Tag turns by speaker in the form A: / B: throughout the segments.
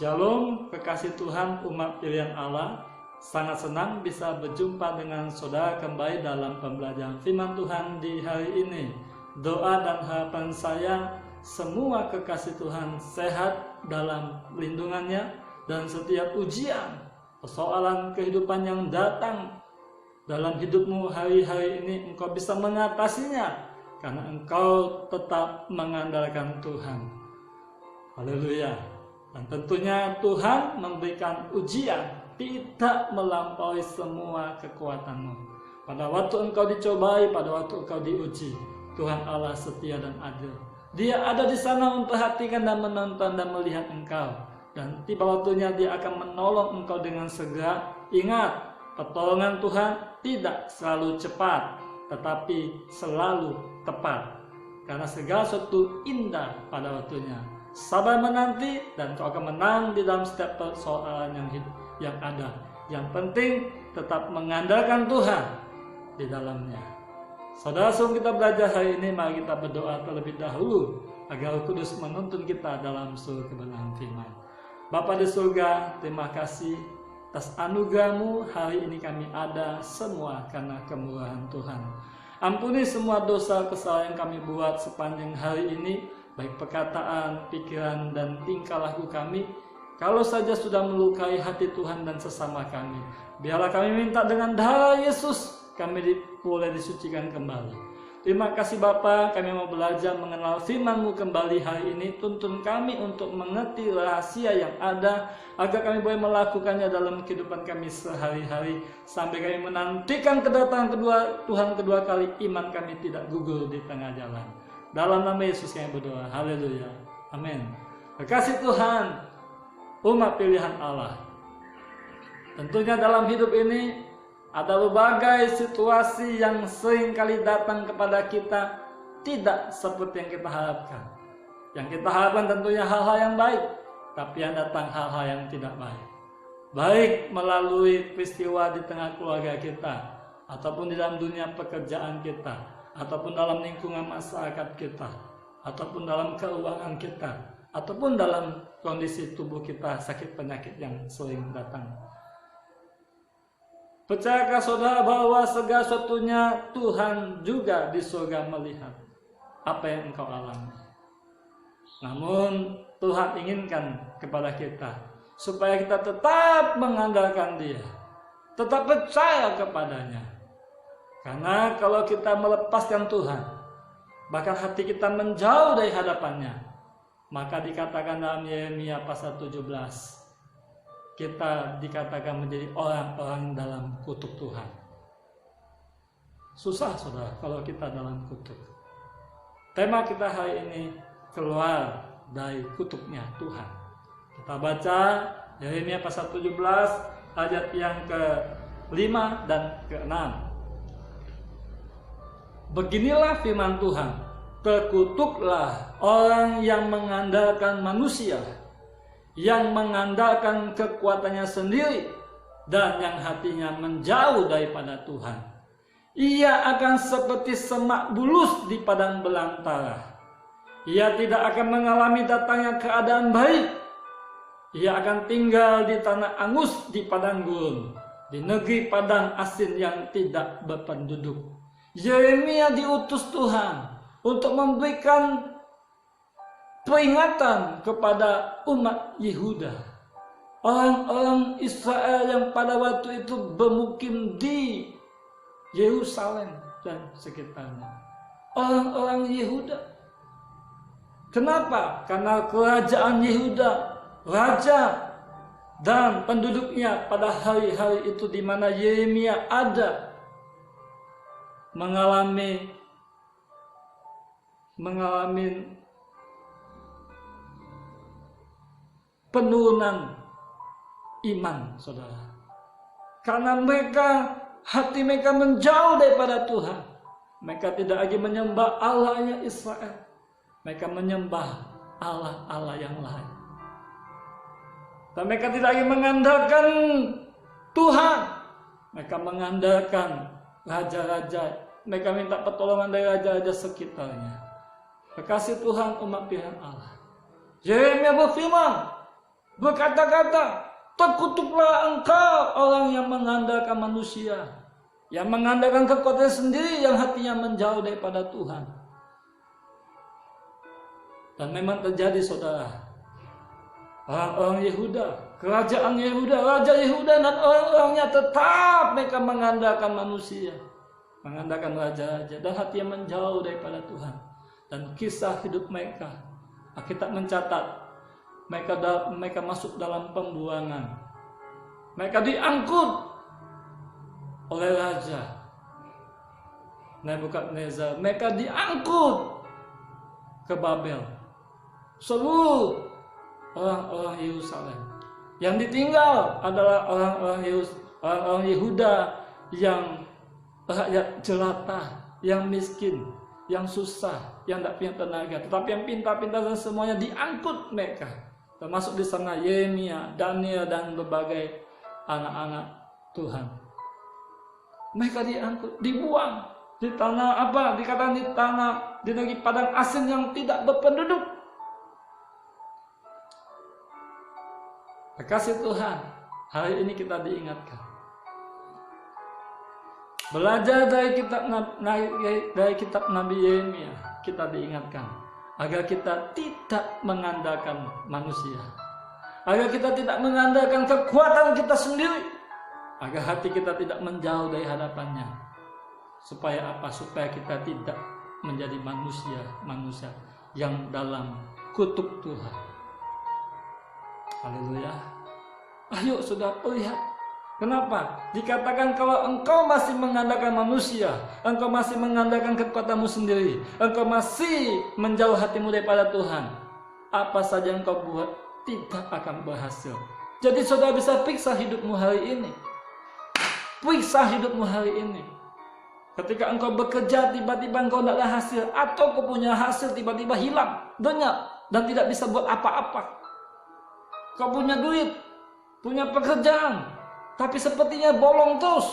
A: Shalom, kekasih Tuhan umat pilihan Allah. Sangat senang bisa berjumpa dengan saudara kembali dalam pembelajaran firman Tuhan di hari ini. Doa dan harapan saya, semua kekasih Tuhan sehat dalam lindungannya, dan setiap ujian, persoalan kehidupan yang datang dalam hidupmu hari-hari ini, engkau bisa mengatasinya karena engkau tetap mengandalkan Tuhan. Haleluya. Dan tentunya Tuhan memberikan ujian tidak melampaui semua kekuatanmu. Pada waktu engkau dicobai, pada waktu engkau diuji, Tuhan Allah setia dan adil. Dia ada di sana memperhatikan dan menonton dan melihat engkau. Dan tiba waktunya Dia akan menolong engkau dengan segera. Ingat, pertolongan Tuhan tidak selalu cepat, tetapi selalu tepat. Karena segala sesuatu indah pada waktunya. Sabar menanti dan kau akan menang di dalam setiap persoalan yang ada. Yang penting tetap mengandalkan Tuhan di dalamnya. Saudara, sebelum kita belajar hari ini, mari kita berdoa terlebih dahulu agar Roh Kudus menuntun kita dalam seluruh kebenaran firman. Bapa di surga, terima kasih atas anugerah-Mu. Hari ini kami ada semua karena kemurahan Tuhan. Ampuni semua dosa kesalahan yang kami buat sepanjang hari ini, baik perkataan, pikiran, dan tingkah laku kami. Kalau saja sudah melukai hati Tuhan dan sesama kami, biarlah kami minta dengan darah Yesus, kami boleh disucikan kembali. Terima kasih Bapa, kami mau belajar mengenal firman-Mu kembali hari ini. Tuntun kami untuk mengerti rahasia yang ada, agar kami boleh melakukannya dalam kehidupan kami sehari-hari, sampai kami menantikan kedatangan Tuhan kedua kali, iman kami tidak gugur di tengah jalan. Dalam nama Yesus kami berdoa. Haleluya. Amin. Kekasih Tuhan, umat pilihan Allah. Tentunya dalam hidup ini ada berbagai situasi yang sering kali datang kepada kita tidak seperti yang kita harapkan. Yang kita harapkan tentunya hal-hal yang baik, tapi yang datang hal-hal yang tidak baik. Baik melalui peristiwa di tengah keluarga kita, ataupun di dalam dunia pekerjaan kita, ataupun dalam lingkungan masyarakat kita, ataupun dalam keuangan kita, ataupun dalam kondisi tubuh kita, sakit penyakit yang sering datang. Percayakah saudara bahwa segala sesuatunya Tuhan juga di surga melihat apa yang engkau alami? Namun Tuhan inginkan kepada kita supaya kita tetap mengandalkan Dia, tetap percaya kepadanya. Karena kalau kita melepaskan Tuhan, bahkan hati kita menjauh dari hadapannya, maka dikatakan dalam Yeremia pasal 17, kita dikatakan menjadi orang-orang dalam kutuk Tuhan. Susah saudara kalau kita dalam kutuk. Tema kita hari ini, keluar dari kutuknya Tuhan. Kita baca Yeremia pasal 17 ayat yang ke-5 dan ke-6. Beginilah firman Tuhan, terkutuklah orang yang mengandalkan manusia, yang mengandalkan kekuatannya sendiri, dan yang hatinya menjauh daripada Tuhan. Ia akan seperti semak bulus di padang belantara. Ia tidak akan mengalami datangnya keadaan baik. Ia akan tinggal di tanah angus di padang gurun, di negeri padang asin yang tidak berpenduduk. Yeremia diutus Tuhan untuk memberikan peringatan kepada umat Yehuda, orang-orang Israel yang pada waktu itu bermukim di Yerusalem dan sekitarnya. Orang-orang Yehuda. Kenapa? Karena kerajaan Yehuda, raja dan penduduknya pada hari-hari itu di mana Yeremia ada, mengalami penurunan iman, saudara. Karena hati mereka menjauh daripada Tuhan. Mereka tidak lagi menyembah Allahnya Israel. Mereka menyembah Allah-Allah yang lain. Dan mereka tidak lagi mengandalkan Tuhan. Mereka mengandalkan raja-raja. Mereka minta pertolongan dari raja-raja sekitarnya. Kekasih Tuhan, umat pilihan Allah. Yeremia berfirman, berkata-kata, terkutuklah engkau orang yang mengandalkan manusia, yang mengandalkan kekuatan sendiri, yang hatinya menjauh daripada Tuhan. Dan memang terjadi, saudara. Orang-orang Yehuda, kerajaan Yehuda, Raja Yehuda dan orang-orangnya tetap mereka mengandalkan manusia, mengandalkan raja-raja, dan hatinya menjauh daripada Tuhan. Dan kisah hidup mereka, Alkitab mencatat, mereka masuk dalam pembuangan. Mereka diangkut oleh Raja Nebukadnezar. Mereka diangkut ke Babel. Seluruh orang-orang Yerusalem. Yang ditinggal adalah orang-orang Yehuda yang rakyat jelata, yang miskin, yang susah, yang tidak punya tenaga. Tetapi yang pintar-pintar dan semuanya diangkut mereka. Termasuk di sana Yeremia, Daniel, dan berbagai anak-anak Tuhan. Mereka diangkut, dibuang di tanah apa? Dikatakan di negeri padang asing yang tidak berpenduduk. Kasih Tuhan, hari ini kita diingatkan. Belajar dari kitab Nabi Yeremia, kita diingatkan agar kita tidak mengandalkan manusia, agar kita tidak mengandalkan kekuatan kita sendiri, agar hati kita tidak menjauh dari hadapannya. Supaya apa? Supaya kita tidak menjadi manusia yang dalam kutuk Tuhan. Haleluya. Ayo sudah lihat. Kenapa? Dikatakan kalau engkau masih mengandalkan manusia, engkau masih mengandalkan kekuatanmu sendiri, engkau masih menjauh hatimu daripada Tuhan, apa saja yang engkau buat tidak akan berhasil. Jadi saudara bisa periksa hidupmu hari ini. Periksa hidupmu hari ini. Ketika engkau bekerja tiba-tiba engkau tidak ada hasil, atau kau punya hasil tiba-tiba hilang, lenyap, dan tidak bisa buat apa-apa. Kau punya duit, punya pekerjaan, tapi sepertinya bolong terus,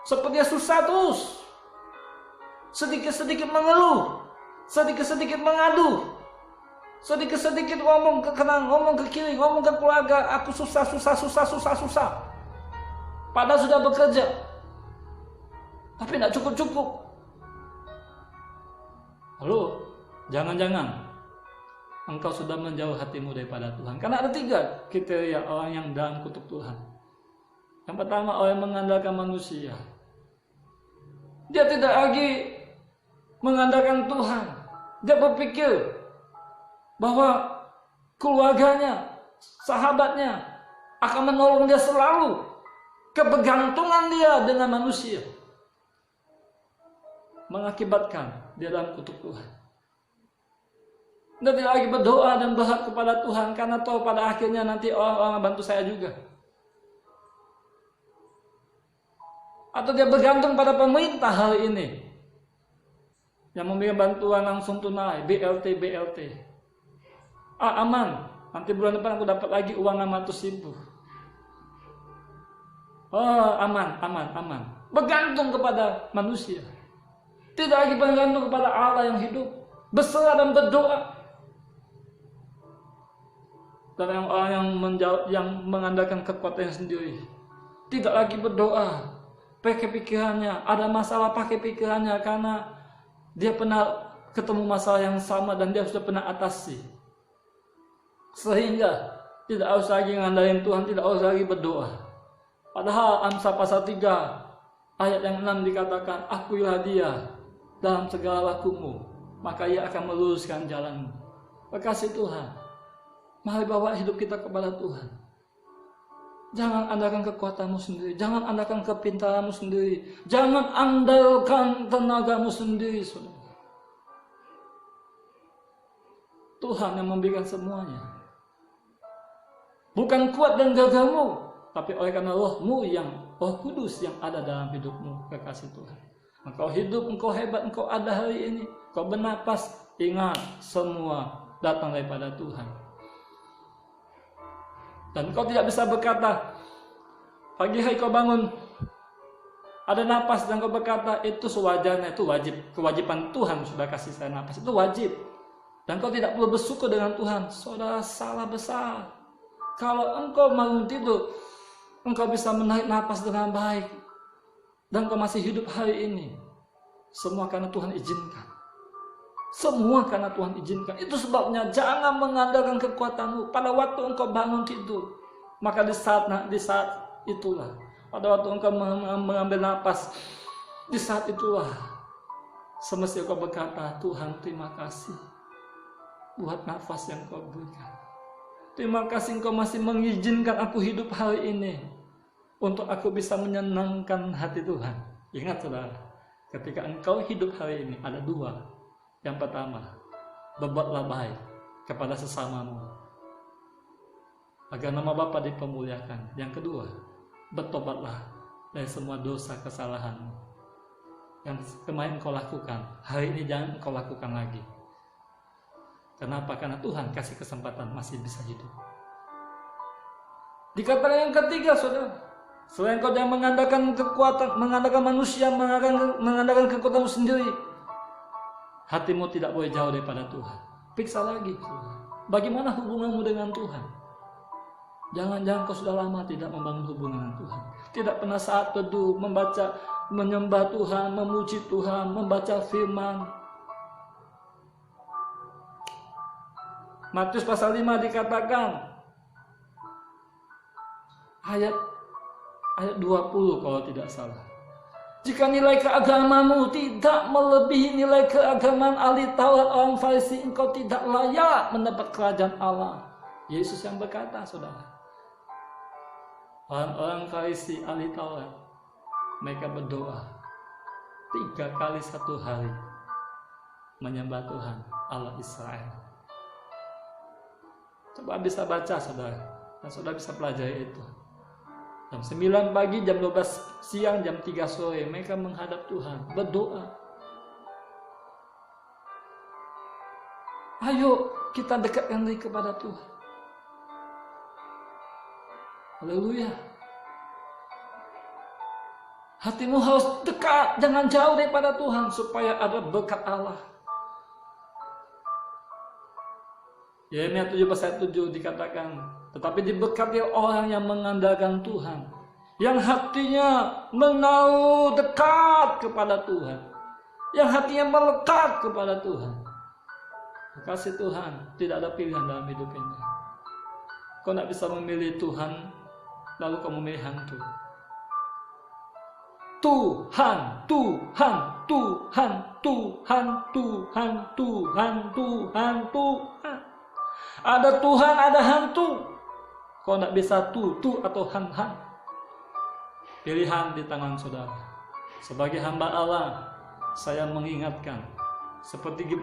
A: sepertinya susah terus, sedikit-sedikit mengeluh, sedikit-sedikit mengadu, sedikit-sedikit ngomong ke kanan, ngomong ke kiri, ngomong ke keluarga, aku susah. Padahal sudah bekerja, tapi tidak cukup. Lalu, jangan-jangan engkau sudah menjauh hatimu daripada Tuhan. Karena ada 3 kriteria orang yang dalam kutuk Tuhan. Yang pertama, orang yang mengandalkan manusia. Dia tidak lagi mengandalkan Tuhan. Dia berpikir bahwa keluarganya, sahabatnya akan menolong dia selalu. Kebergantungan dia dengan manusia mengakibatkan dia dalam kutuk Tuhan. Dia tidak lagi berdoa dan berharap kepada Tuhan, karena tahu pada akhirnya nanti orang bantu saya juga. Atau dia bergantung pada pemerintah hari ini yang memberikan bantuan langsung tunai, BLT. Aman, nanti bulan depan aku dapat lagi uang 600.000. Aman. Bergantung kepada manusia. Tidak lagi bergantung kepada Allah yang hidup. Berserah dan berdoa. Dan orang yang mengandalkan kekuatannya sendiri, tidak lagi berdoa, pakai pikirannya, ada masalah pakai pikirannya, karena dia pernah ketemu masalah yang sama dan dia sudah pernah atasi, sehingga tidak harus lagi ngandalin Tuhan, tidak harus lagi berdoa. Padahal Amsal pasal 3 ayat yang 6 dikatakan, akuilah dia dalam segala lakumu, maka ia akan meluruskan jalanmu. Kasih Tuhan, mari bawa hidup kita kepada Tuhan. Jangan andalkan kekuatanmu sendiri, jangan andalkan kepintaranmu sendiri, jangan andalkan tenagamu sendiri, saudara. Tuhan yang memberikan semuanya. Bukan kuat dan gagahmu, tapi oleh karena Roh-Mu Roh Kudus yang ada dalam hidupmu, kekasih Tuhan. Engkau hidup, engkau hebat, engkau ada hari ini, engkau bernapas, ingat semua datang daripada Tuhan. Dan kau tidak bisa berkata, pagi hari kau bangun, ada napas dan kau berkata, itu sewajarnya, itu wajib. Kewajiban Tuhan sudah kasih saya napas, itu wajib. Dan engkau tidak perlu bersyukur dengan Tuhan. Saudara, salah besar. Kalau engkau bangun tidur, engkau bisa menarik napas dengan baik, dan engkau masih hidup hari ini, semua karena Tuhan izinkan. Semua karena Tuhan izinkan. Itu sebabnya jangan mengandalkan kekuatanmu pada waktu engkau bangun tidur. Maka di saat itulah, pada waktu engkau mengambil napas, di saat itulah semestinya engkau berkata, Tuhan terima kasih buat nafas yang kau berikan. Terima kasih engkau masih mengizinkan aku hidup hari ini, untuk aku bisa menyenangkan hati Tuhan. Ingat saudara, ketika engkau hidup hari ini ada dua. Yang pertama, berbuatlah baik kepada sesamamu, agar nama Bapa dipermuliakan. Yang kedua, bertobatlah dari semua dosa kesalahanmu yang kemarin kau lakukan, hari ini jangan kau lakukan lagi. Kenapa? Karena Tuhan kasih kesempatan masih bisa hidup. Dikatakan yang ketiga, saudara, selain kau jangan mengandalkan kekuatan, mengandalkan manusia, mengandalkan kekuatanmu sendiri, hatimu tidak boleh jauh daripada Tuhan. Periksa lagi, saudara, bagaimana hubunganmu dengan Tuhan? Jangan-jangan kau sudah lama tidak membangun hubungan dengan Tuhan. Tidak pernah saat teduh, membaca, menyembah Tuhan, memuji Tuhan, membaca firman. Matius pasal 5 dikatakan ayat 20 kalau tidak salah. Jika nilai keagamamu tidak melebihi nilai keagamaan ahli Taurat orang Farisi, engkau tidak layak mendapat kerajaan Allah. Yesus yang berkata, saudara. Orang-orang Farisi ahli Taurat, mereka berdoa 3 kali 1 hari menyembah Tuhan Allah Israel. Coba bisa baca, saudara, dan saudara bisa pelajari itu. Jam 9 pagi, jam 12 siang, jam 3 sore, mereka menghadap Tuhan, berdoa. Ayo kita dekatkan diri kepada Tuhan. Haleluya. Hatimu harus dekat, jangan jauh daripada Tuhan, supaya ada berkat Allah. Yeremia 7:7 dikatakan, tetapi diberkati orang yang mengandalkan Tuhan, yang hatinya menaruh dekat kepada Tuhan, yang hatinya melekat kepada Tuhan. Kasih Tuhan, tidak ada pilihan dalam hidup ini. Kau tidak bisa memilih Tuhan, lalu kau memilih hantu. Tuhan, Tuhan, Tuhan, Tuhan, Tuhan, Tuhan, Tuhan, Tuhan. Ada Tuhan, ada hantu. Kau tidak bisa tu atau han. Pilihan di tangan saudara. Sebagai hamba Allah, saya mengingatkan,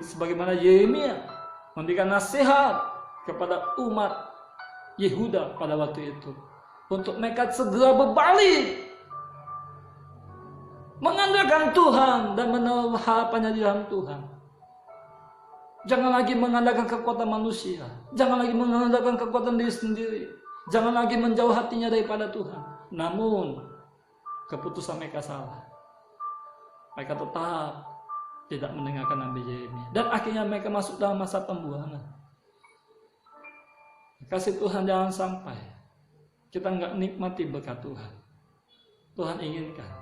A: sebagaimana Yeremia memberikan nasihat kepada umat Yehuda pada waktu itu, untuk mereka segera berbalik, mengandalkan Tuhan dan menaruh harapannya di dalam Tuhan. Jangan lagi mengandalkan kekuatan manusia. Jangan lagi mengandalkan kekuatan diri sendiri. Jangan lagi menjauh hatinya daripada Tuhan. Namun, keputusan mereka salah. Mereka tetap tidak mendengarkan Nabi Yeremia. Dan akhirnya mereka masuk dalam masa pembuangan. Kasih Tuhan, jangan sampai kita nggak nikmati berkat Tuhan. Tuhan inginkan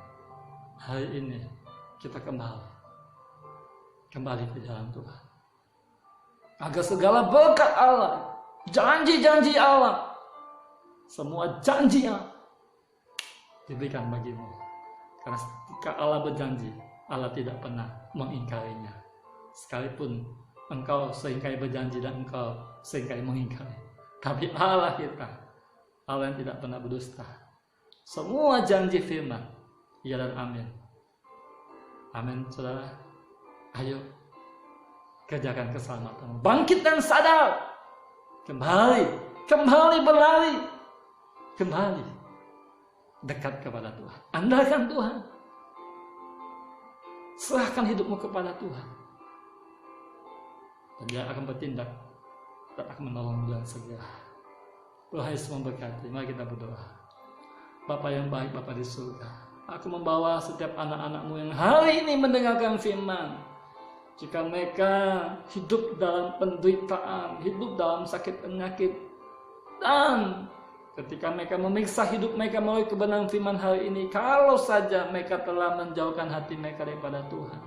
A: hari ini kita kembali ke jalan Tuhan. Agar segala berkat Allah, janji-janji Allah, semua janjinya diberikan bagimu. Karena ketika Allah berjanji, Allah tidak pernah mengingkarinya. Sekalipun engkau seringkali berjanji dan engkau seringkali mengingkari. Tapi Allah kita, Allah yang tidak pernah berdusta. Semua janji firman, ya dan amin. Amin, saudara. Ayo kerjakan keselamatan. Bangkit dan sadar. Kembali berlari. Kembali dekat kepada Tuhan. Andalkan Tuhan. Serahkan hidupmu kepada Tuhan. Dan Dia akan bertindak dan akan menolongmu dengan segera. Tuhan Yesus memberkati. Mari kita berdoa. Bapa yang baik, Bapa di surga, aku membawa setiap anak-anakmu yang hari ini mendengarkan firman. Jika mereka hidup dalam penderitaan, hidup dalam sakit penyakit, dan ketika mereka memiksa hidup mereka melalui kebenaran firman hari ini, kalau saja mereka telah menjauhkan hati mereka daripada Tuhan,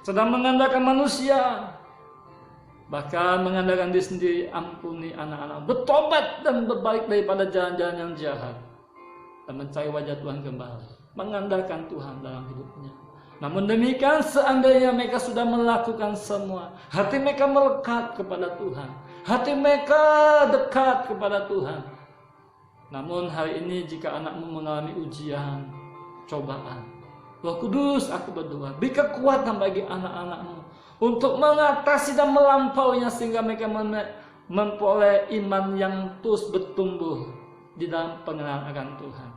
A: sedang mengandalkan manusia, bahkan mengandalkan diri sendiri, ampuni anak-anak, bertobat dan berbalik daripada jalan-jalan yang jahat, dan mencari wajah Tuhan kembali, mengandalkan Tuhan dalam hidupnya. Namun demikian, seandainya mereka sudah melakukan semua, hati mereka melekat kepada Tuhan, hati mereka dekat kepada Tuhan. Namun hari ini jika anakmu mengalami ujian, cobaan, Roh Kudus, aku berdoa, beri kekuatan bagi anak-anakmu untuk mengatasi dan melampauinya, sehingga mereka memperoleh iman yang terus bertumbuh di dalam pengenalan akan Tuhan.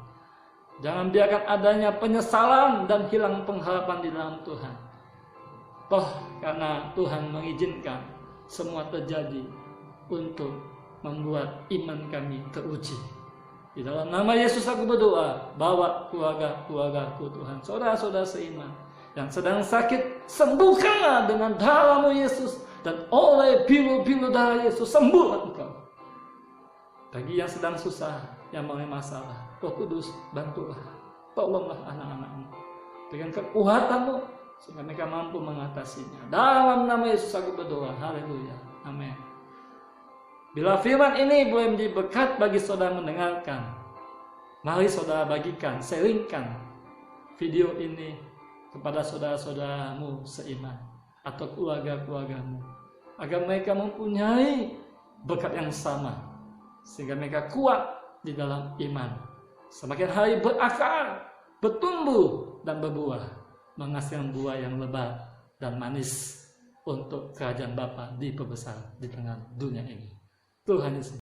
A: Jangan biarkan adanya penyesalan dan hilang pengharapan di dalam Tuhan. Toh karena Tuhan mengizinkan semua terjadi untuk membuat iman kami teruji. Di dalam nama Yesus aku berdoa, bawa keluarga-keluargaku Tuhan, saudara-saudara seiman yang sedang sakit, sembuhkanlah dengan darah-Mu Yesus, dan oleh bilu-bilu darah Yesus sembuhlah engkau. Bagi yang sedang susah, yang mengalami masalah, Roh Kudus bantulah, tolonglah anak-anak-Mu dengan kekuatan-Mu sehingga mereka mampu mengatasinya. Dalam nama Yesus aku berdoa, haleluya, amin. Bila firman ini boleh menjadi berkat bagi saudara mendengarkan, mari saudara bagikan, sharingkan video ini kepada saudara-saudaramu seiman atau keluarga-keluargamu, agar mereka mempunyai berkat yang sama, sehingga mereka kuat di dalam iman, semakin hari berakar, bertumbuh dan berbuah, menghasilkan buah yang lebat dan manis untuk kerajaan Bapa diperbesar di tengah dunia ini. Tuhan Yesus